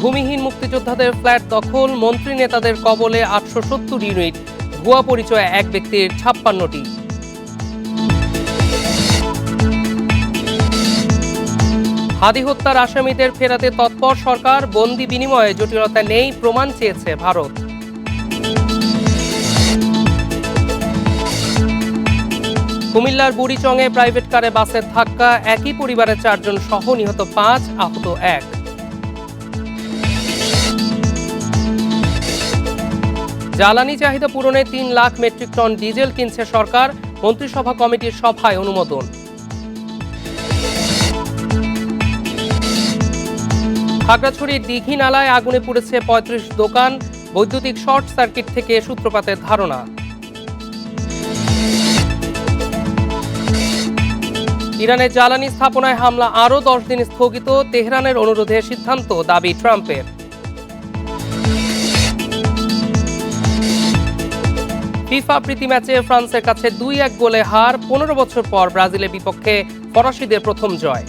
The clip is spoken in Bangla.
ভূমিহীন মুক্তিযোদ্ধাদের ফ্ল্যাট দখল, মন্ত্রী নেতাদের কবলে 870 ইউনিট, ভুয়া পরিচয়ে এক ব্যক্তির 56টি। হাদি হত্যার আসামিদের ফেরাতে তৎপর সরকার, বন্দি বিনিময়ে জটিলতা নেই প্রমাণ চেয়েছে ভারত। কুমিল্লার বুড়িচংয়ে প্রাইভেট কারে বাসের ধাক্কা, একই পরিবারের 4 জন সহ নিহত 5, আহত 1। জ্বালানি চাহিদা পূরণে 3 লাখ মেট্রিক টন ডিজেল কিনছে সরকার, মন্ত্রিসভা কমিটির সভায় অনুমোদন। খাগড়াছড়ির দিঘি নালায় আগুনে পুড়েছে 35 দোকান, বৈদ্যুতিক শর্ট সার্কিট থেকে সূত্রপাতের ধারণা। ইরানের জ্বালানি স্থাপনায় হামলা আরও 10 দিন স্থগিত, তেহরানের অনুরোধে সিদ্ধান্ত, দাবি ট্রাম্পের। ফিফা প্রীতি ম্যাচে ফ্রান্সের কাছে 2-1 গোলে হার, 15 বছর পর ব্রাজিলের বিপক্ষে ফরাসিদের প্রথম জয়।